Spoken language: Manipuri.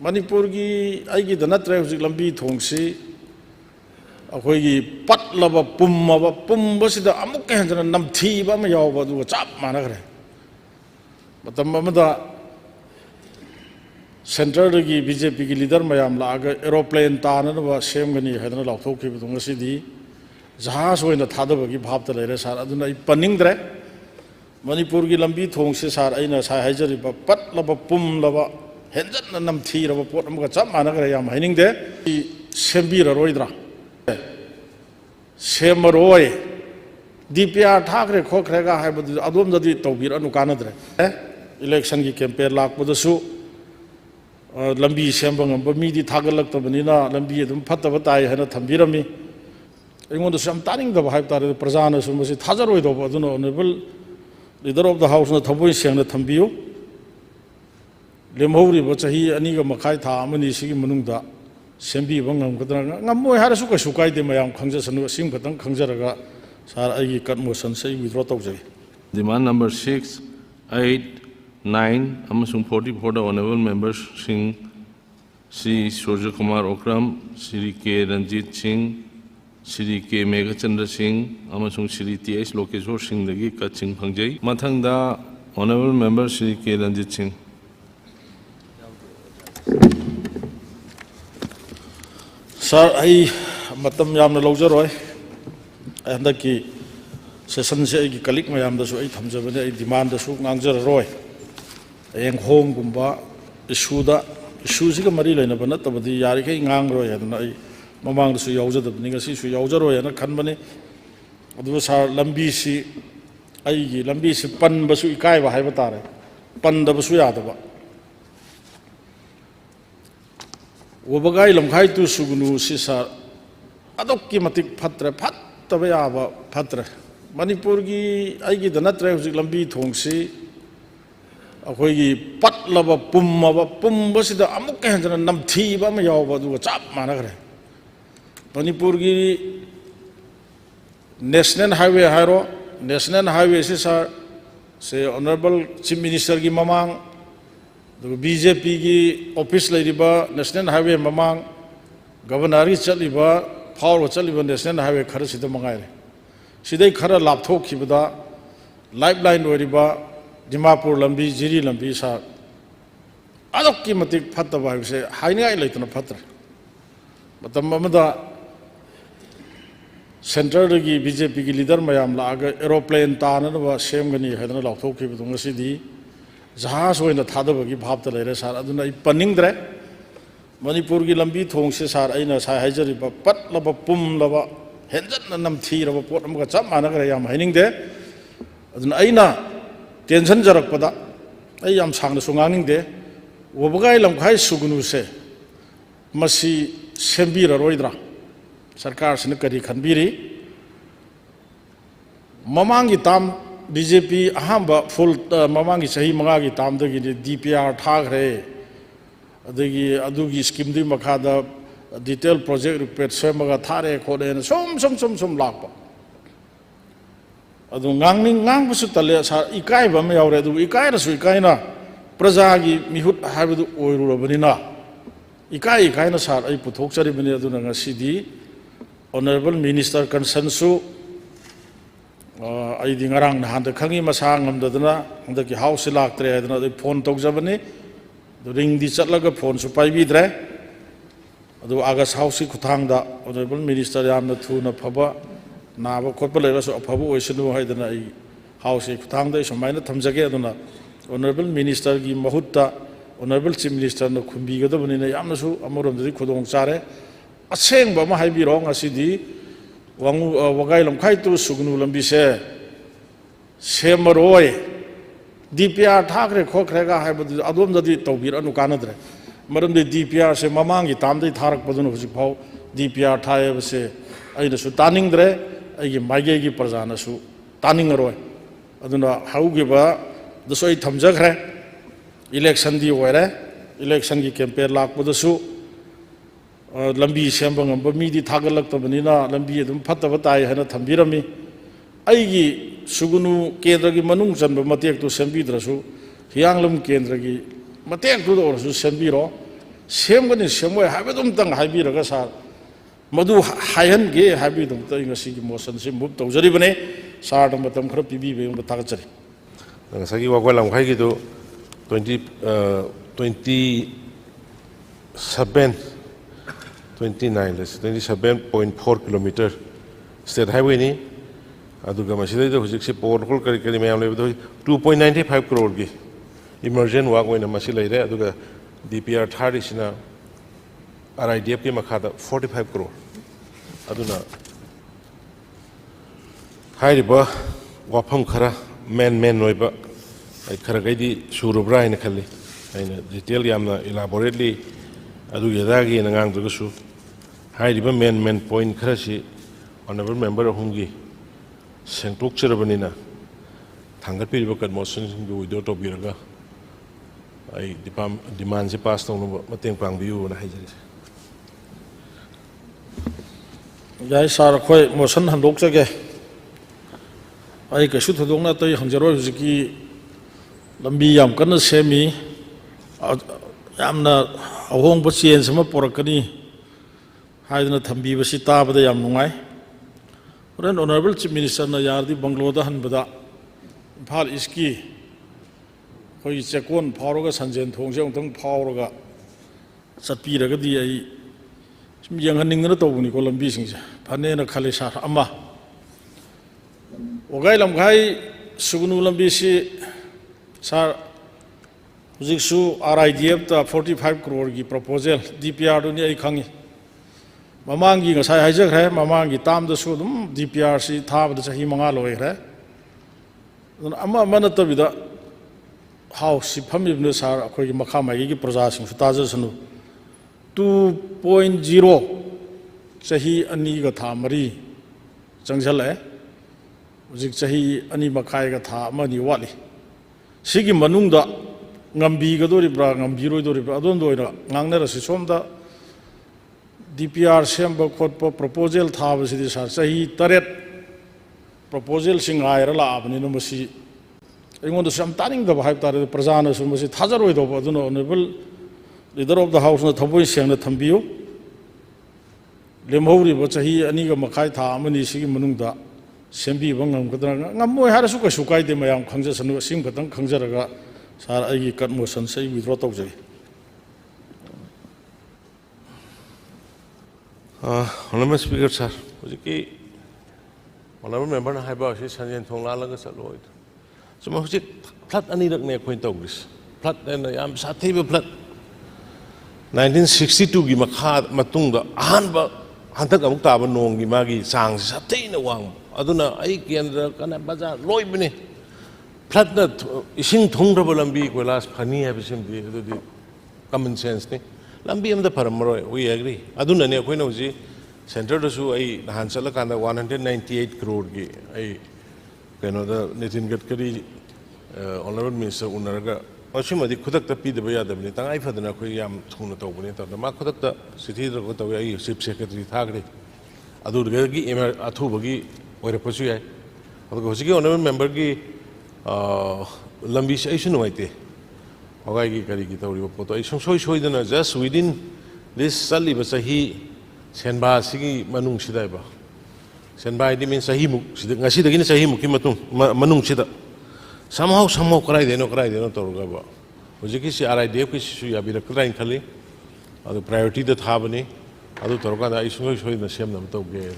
ꯃꯅꯤꯄꯨꯔꯒꯤ ꯑꯩꯒꯤꯗ ꯅꯠꯇ꯭ꯔꯦ ꯍꯧꯖꯤꯛ ꯂꯝꯕꯤ ꯊꯣꯡꯁꯤ ꯑꯩꯈꯣꯏꯒꯤ ꯄꯠꯂꯕ ꯄꯨꯝꯕꯁꯤꯗ ꯑꯃꯨꯛꯀ ꯍꯦꯟꯅ ꯅꯝꯊꯤꯕ ꯑꯃ ꯌꯥꯎꯕ ꯑꯗꯨꯒ ꯆꯞ ꯃꯥꯟꯅꯈ꯭ꯔꯦ ꯃꯇꯝ ꯑꯃꯗ ꯁꯦꯟꯇꯔꯗꯒꯤ BJPꯒꯤ ꯂꯤꯗꯔ ꯃꯌꯥꯝ ꯂꯥꯛꯑꯒ ꯑꯦꯔꯣꯄ꯭ꯂꯦꯟ ꯇꯥꯅꯅꯕ ꯁꯦꯝꯒꯅꯤ ꯍꯥꯏꯗꯅ ꯂꯥꯎꯊꯣꯛꯈꯤꯕꯗꯣ ꯉꯁꯤꯗꯤ ꯖꯍꯥꯖ ꯑꯣꯏꯅ ꯊꯥꯗꯕꯒꯤ ꯚꯥꯞꯇ ꯂꯩꯔꯦ ꯁꯥꯔ ꯑꯗꯨꯅ ꯑꯩ ꯄꯟꯅꯤꯡꯗ꯭ꯔꯦ ꯃꯅꯤꯄꯨꯔꯒꯤ ꯂꯝꯕꯤ ꯊꯣꯡꯁꯦ ꯁꯥꯔ ꯑꯩꯅ ꯉꯁꯥꯏ ꯍꯥꯏꯖꯔꯤꯕ ꯄꯠꯂꯕ ꯄꯨꯝꯂꯕ ꯍꯦꯟꯖꯟꯅ ꯅꯝꯊꯤꯔꯕ ꯄꯣꯠ ꯑꯃꯒ ꯆꯞ ꯃꯥꯟꯅꯈ꯭ꯔꯦ ꯌꯥꯝ ꯍꯥꯏꯅꯤꯡꯗꯦ ꯁꯦꯝꯕꯤꯔꯔꯣꯏꯗ꯭ꯔꯥ ꯁꯦꯝꯃꯔꯣꯏ DPR ꯊꯥꯈ꯭ꯔꯦ ꯈꯣꯠꯈ꯭ꯔꯦꯒ ꯍꯥꯏꯕꯗꯨ ꯑꯗꯣꯝꯗꯗꯤ ꯇꯧꯕꯤꯔꯛꯑꯅꯨ ꯀꯥꯟꯅꯗ꯭ꯔꯦ ꯏꯂꯦꯛꯁꯟꯒꯤ ꯀꯦꯝꯄꯦꯟ ꯂꯥꯛꯄꯗꯁꯨ ꯂꯝꯕꯤ ꯁꯦꯝꯕ ꯉꯝꯕ ꯃꯤꯗꯤ ꯊꯥꯒꯠꯂꯛꯇꯕꯅꯤꯅ ꯂꯝꯕꯤ ꯑꯗꯨꯝ ꯐꯠꯇꯕ ꯇꯥꯏ ꯍꯥꯏꯅ ꯊꯝꯕꯤꯔꯝꯃꯤ ꯑꯩꯉꯣꯟꯗꯁꯨ ꯌꯥꯝ ꯇꯥꯅꯤꯡꯗꯕ ꯍꯥꯏꯕ ꯇꯥꯔꯦ ꯄ꯭ꯔꯖꯥꯅꯁꯨ ꯃꯁꯤ ꯊꯥꯖꯔꯣꯏꯗꯧꯕ ꯑꯗꯨꯅ ꯑꯣꯅꯔꯦꯕꯜ ꯂꯤꯗꯔ ꯑꯣꯐ ꯗ ꯍꯥꯎꯁꯅ ꯊꯃꯣꯏ ꯁꯦꯡꯅ ꯊꯝꯕꯤꯌꯨ ꯂꯦꯝꯍꯧꯔꯤꯕ ꯆꯍꯤ 2.5 ꯊꯥ ꯑꯃꯅꯤ ꯁꯤꯒꯤ ꯃꯅꯨꯡꯗ ꯁꯦꯝꯕꯤꯕ ꯉꯝꯒꯗ꯭ꯔꯥ ꯉꯝꯃꯣꯏ ꯍꯥꯏꯔꯁꯨ ꯀꯩꯁꯨ ꯀꯥꯏꯗꯦ ꯃꯌꯥꯝ ꯈꯪꯖꯁꯅꯨ ꯑꯁꯤꯡ ꯈꯛꯇꯪ ꯈꯪꯖꯔꯒ ꯁꯥꯔ ꯑꯩꯒꯤ ꯀꯠ ꯃꯣꯁꯟꯁꯦ ꯑꯩ ꯋꯤꯗ꯭ꯔꯣ ꯇꯧꯖꯩ ꯗꯤꯃꯥꯟ ꯅꯝꯕꯔ 6, 8, 9 ꯑꯃꯁꯨꯡ 44ꯗ ꯑꯣꯅꯔꯦꯕꯜ ꯃꯦꯝꯕꯔꯁꯤꯡ Shri Surya Kumar Okram, Shri K. Ranjit Singh, Shri K. Meghachandra Singh, amasung Shri T.S. Lokeshwar Singh dagi katsing phangjai. Mathangda Honorable Member Shri K. Ranjit Singh. Sir, I matam yamna lawjaroi. Handaki session se ai kalik mayam da su ai thamjabane ai demand da su ngangjaroi. Eng home gumba issue da issue siga mari lainaba nattabadi yarikai ngangroi aduna ai mamang su yaujadabni ngasi su yaujaroi ana khanbani adu sar lambi si ai gi lambi si panba su ikai ba haiba tare pandaba su yadaba wobagai lamkhai tu sugunu si sa adokki matik phatre phattaba yaba phatre manipur gi ai gi da natre hujik lambi thongsi ꯑꯩꯈꯣꯏꯒꯤ ꯄꯠꯂꯕ ꯄꯨꯝꯕꯁꯤꯗ ꯑꯃꯨꯛꯀ ꯍꯦꯟꯅ ꯅꯝꯊꯤꯕ ꯑꯃ ꯌꯥꯎꯕ ꯑꯗꯨꯒ ꯆꯞ ꯃꯥꯟꯅꯈ꯭ꯔꯦ ꯃꯅꯤꯄꯨꯔꯒꯤ ꯅꯦꯁꯅꯦꯜ ꯍꯥꯏꯋꯦ ꯍꯥꯏꯔꯣ ꯅꯦꯁꯅꯦꯜ ꯍꯥꯏꯋꯦꯁꯤ ꯁꯥꯔ ꯁꯦ ꯑꯣꯅꯔꯦꯕꯜ ꯆꯤꯐ ꯃꯤꯅꯤꯁꯇꯔꯒꯤ ꯃꯃꯥꯡ ꯑꯗꯨꯒ BJPꯒꯤ ꯑꯣꯐꯤꯁ ꯂꯩꯔꯤꯕ ꯅꯦꯁꯅꯦꯜ ꯍꯥꯏꯋꯦ ꯃꯃꯥꯡ ꯒꯕꯔꯅꯔꯒꯤ ꯆꯠꯂꯤꯕ ꯐꯥꯎꯔꯒ ꯆꯠꯂꯤꯕ ꯅꯦꯁꯅꯦꯜ ꯍꯥꯏꯋꯦ ꯈꯔꯁꯤꯗ ꯃꯉꯥꯏꯔꯦ ꯁꯤꯗꯩ ꯈꯔ ꯂꯥꯞꯊꯣꯛꯈꯤꯕꯗ ꯂꯥꯏꯐ ꯂꯥꯏꯟ ꯑꯣꯏꯔꯤꯕ Dimapur lambi, Jiri lambi sa adokki matik phattaba haibse haingai leitana phatre matam amada center dagi BJP gi leader mayam laaga aeroplane tananaba semgani haidana lauthokkhibadu ngasidi jahaz oina thadabagi bhabta leire sar aduna I panningdre Manipur gi lambi thongse sar aina sai haijariba patlaba pumlaba henjanna namthiraba pot amga chap managre yam hainingde aduna aina tension जरकपदा आई याम सांगना सुंगांगिंगदे वबगाई लमखाई सुगुनुसे मसी सेंबीररोइद्रा सरकार सिन करी खनबीरी ममांगी ताम BJP अहंबा फुल ममांगी सही मंगागी ताम दगी DPR थागरे अदगी अदुगी स्कीम दि मखादा डिटेल प्रोजेक्ट रिपोर्ट सेमगा थारे खोदे सोम लाकपा अदु ngangbsu tale sa ikai ba me yaure du ikai ra su ikai na praja gi mihut haibdu oirurabani na ikai na sar ai puthok chari bani adu na ngasidi honorable minister consensu ai di ngarang na han da khangi masa ngamdadna handa ki house laktre adna phone tokjabani du ring di chatlaga phone su pai bi dre adu agas house khuthang da honorable minister yamna thuna phaba नाबा खोप लेबसु अफबु ओइसनु हाइदना आई हाउस खुथांग समायना थमजगे अदुना ऑनरेबल मिनिस्टर की महुत्ता ऑनरेबल चीफ मिनिस्टर न खुंबीगदबनिना यामनसु अमरोमदि खुदोंग चारे असेंग बमा हाइबिरो ngасidi wangu wagai lamkhai tu sugnu lambise semaroi DPR thakre khokhrega haibadu adomdadi tawbiranu kanadre maramdi DPR se mamangi tamdai tharak padunu hujik phau DPR thayebse aina su taningdre ai maige gi parjana su taningaroi aduna haugiba dosoi thamjagre election di oire election gi campaign lakpadasu lambi semba ngamba mi di thagalaktabani na lambi adum phattaba tai hana thambirami ai gi sugunu kendra gi manung chanba matek tu sembidrasu hianglam kendra gi matek tu orsu sembiro ꯁꯦꯝꯒꯅꯤ ꯁꯦꯝꯃꯣꯏ ꯍꯥꯏꯕꯗꯨꯝꯇꯪ ꯍꯥꯏꯕꯤꯔꯒ ꯁꯥꯔ ꯃꯗꯨ ꯍꯥꯏꯍꯟꯒꯦ ꯍꯥꯏꯕꯒꯤꯗꯃꯛꯇ ꯑꯩ ꯉꯁꯤꯒꯤ ꯃꯣꯁꯟꯁꯤ ꯃꯨꯚ ꯇꯧꯖꯔꯤꯕꯅꯤ ꯁꯥꯔꯗ ꯃꯇꯝ ꯈꯔ ꯄꯤꯕꯤꯕꯒꯤꯗꯃꯛꯇ ꯊꯥꯒꯠꯆꯔꯤ ꯉꯁꯥꯏꯒꯤ ꯋꯥꯒꯣꯏ ꯂꯝꯈꯥꯏꯒꯤꯗꯨ 27.4 kilometer state highway ni aduga masidai hujikse porhol kari kari mayam lebedo 2.95 crore gi emergent work oina masi leire aduga DPR 30 sina RIDF ki makhada 45 crore aduna hairiba wafam khara men noiba ai khara gaidi surubra ina khalli aina detail yamna elaborately adu yadagi nangang dugusu hairiba men point khara si honorable member humgi sengtok cherabanina thangat piriba kan motion singu wido to biraga ai demand se pass tong mateng pang biu na haijari yai sar khoi motion handok chage ai ka shu thodong na toi hangjaro hujiki lambi yam kan semi yamna ahong ba chen sama porakani haidna thambi ba si ta ba yam nungai ren honorable chief minister na yardi banglo da han bada phal iski khoi chekon phauroga sanjen thongje ongtang phauroga satpi raga di ai sim yang haning na tawni ko lambi singse phane na khale sar ama ogai lamghai sugunu lambi si sar hujiksu RIDF ta 45 crore gi proposal DPR do ni ai khangi mamangi ngasai haijak hai mamangi tam da su dum DPR si thab da chahi manga loi re ama manata bida house si phamibne sar akhoi gi makha mai gi praja sing su taja sanu 2.0 chahi ani ga tha mari changjal hai hujik chahi ani makhai ga tha amani wali sigi manungda ngambi ga dori bra ngambi roi dori bra adon doira ngangne ra si somda DPR semba khotpa proposal thaba sidi sar chahi taret proposal singai ra la abni no masi ingon da sam taning da bhai tar prajana su masi thajaroi do aduna honorable leader of the house na thoboi sengna thambiu lemhori ba chahi ani ga makhai tha amani sigi manungda sembi bangam kadra ngamoi harasu ka sukai de mayam khangja sanu sim khatang khangjaraga sar ai kat motion sai withdraw tawjai honorable speaker sir hujiki honorable member na haiba si sanjen thongla laga saloi suma hujik flat ani rak ne khoin tawgris flat na yam sathai ba flat 1962 gi makha matungda ahanba hantak amuk taba nong gi magi sang sathai na wang aduna ai kendra kana bazar loi bine flat na ising thongraba lambi koilas phani habisim di adudi common sense ni lambi amda paramroi we agree aduna ne koina uji center da su ai han sala kanda 198 crore gi ai keno da Nitin Gadkari honorable minister unaraga asimadi khudak ta pidaba yadabni tangai phadana khoi yam thuna tawbani ta ma khudak ta sithi da ko tawi ai chief secretary thagre adurga gi athubagi oire pasu yai adugo hosigi honorable member gi lambi sai sunu maite ogai gi kari gi tawri poto ai soi dana just within this sali ba sahi senba sigi manung sidai ba senba di min sahi muk sida ngasi dagi ni sahi muki matung manung sida somehow karai deno torga ba hojiki si RIDF ki su ya bi rakrain khali adu priority da thabani adu torga da ai soi na sem nam tawge